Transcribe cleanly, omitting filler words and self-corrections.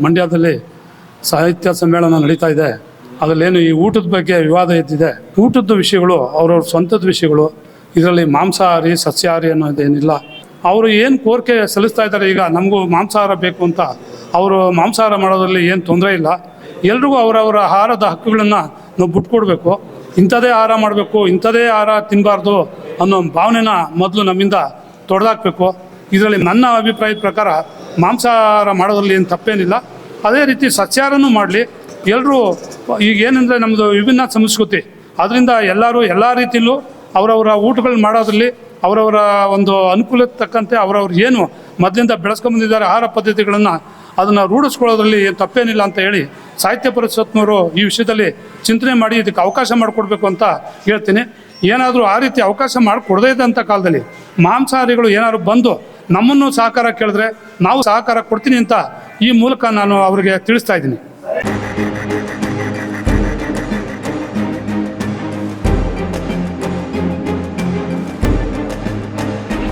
ಮಂಡ್ಯದಲ್ಲಿ ಸಾಹಿತ್ಯ ಸಮ್ಮೇಳನ ನಡೀತಾ ಇದೆ. ಅದರಲ್ಲೇನು ಈ ಊಟದ ಬಗ್ಗೆ ವಿವಾದ ಎದ್ದಿದೆ. ಊಟದ ವಿಷಯಗಳು ಅವ್ರವ್ರ ಸ್ವಂತದ ವಿಷಯಗಳು. ಇದರಲ್ಲಿ ಮಾಂಸಾಹಾರಿ ಸಸ್ಯಾಹಾರಿ ಅನ್ನೋದೇನಿಲ್ಲ. ಅವರು ಏನು ಕೋರಿಕೆ ಸಲ್ಲಿಸ್ತಾ ಇದ್ದಾರೆ, ಈಗ ನಮಗೂ ಮಾಂಸಾಹಾರ ಬೇಕು ಅಂತ, ಅವರು ಮಾಂಸಾಹಾರ ಮಾಡೋದ್ರಲ್ಲಿ ಏನು ತೊಂದರೆ ಇಲ್ಲ. ಎಲ್ರಿಗೂ ಅವರವರ ಆಹಾರದ ಹಕ್ಕುಗಳನ್ನು ನಾವು ಬಿಟ್ಕೊಡ್ಬೇಕು. ಇಂಥದೇ ಆಹಾರ ಮಾಡಬೇಕು, ಇಂಥದೇ ಆಹಾರ ತಿನ್ನಬಾರ್ದು ಅನ್ನೋ ಭಾವನೆನ ಮೊದಲು ನಮ್ಮಿಂದ ತೊಡೆದಾಕಬೇಕು. ಇದರಲ್ಲಿ ನನ್ನ ಅಭಿಪ್ರಾಯದ ಪ್ರಕಾರ ಮಾಂಸಾಹಾರ ಮಾಡೋದ್ರಲ್ಲಿ ಏನು ತಪ್ಪೇನಿಲ್ಲ. ಅದೇ ರೀತಿ ಸಸ್ಯಾಹಾರನೂ ಮಾಡಲಿ. ಎಲ್ಲರೂ ಈಗ ಏನಂದರೆ ನಮ್ಮದು ವಿಭಿನ್ನ ಸಂಸ್ಕೃತಿ, ಅದರಿಂದ ಎಲ್ಲರೂ ಎಲ್ಲ ರೀತಿಯಲ್ಲೂ ಅವರವರ ಊಟಗಳು ಮಾಡೋದ್ರಲ್ಲಿ ಅವರವರ ಒಂದು ಅನುಕೂಲಕ್ಕೆ ತಕ್ಕಂತೆ ಅವರವ್ರು ಏನು ಮೊದಲಿಂದ ಬೆಳೆಸ್ಕೊಂಬಂದಿದ್ದಾರೆ ಆಹಾರ ಪದ್ಧತಿಗಳನ್ನು ಅದನ್ನು ರೂಢಿಸ್ಕೊಳ್ಳೋದ್ರಲ್ಲಿ ತಪ್ಪೇನಿಲ್ಲ ಅಂತ ಹೇಳಿ ಸಾಹಿತ್ಯ ಪರಿಷತ್ನವರು ಈ ವಿಷಯದಲ್ಲಿ ಚಿಂತನೆ ಮಾಡಿ ಇದಕ್ಕೆ ಅವಕಾಶ ಮಾಡಿಕೊಡ್ಬೇಕು ಅಂತ ಹೇಳ್ತೀನಿ. ಏನಾದರೂ ಆ ರೀತಿ ಅವಕಾಶ ಮಾಡಿಕೊಡದೇ ಇದ್ದಂಥ ಕಾಲದಲ್ಲಿ ಮಾಂಸಾಹಾರಿಗಳು ಏನಾದ್ರು ಬಂದು ನಮ್ಮನ್ನು ಸಹಕಾರ ಕೇಳಿದ್ರೆ ನಾವು ಸಹಕಾರ ಕೊಡ್ತೀನಿ ಅಂತ ಈ ಮೂಲಕ ನಾನು ಅವರಿಗೆ ತಿಳಿಸ್ತಾ ಇದ್ದೀನಿ.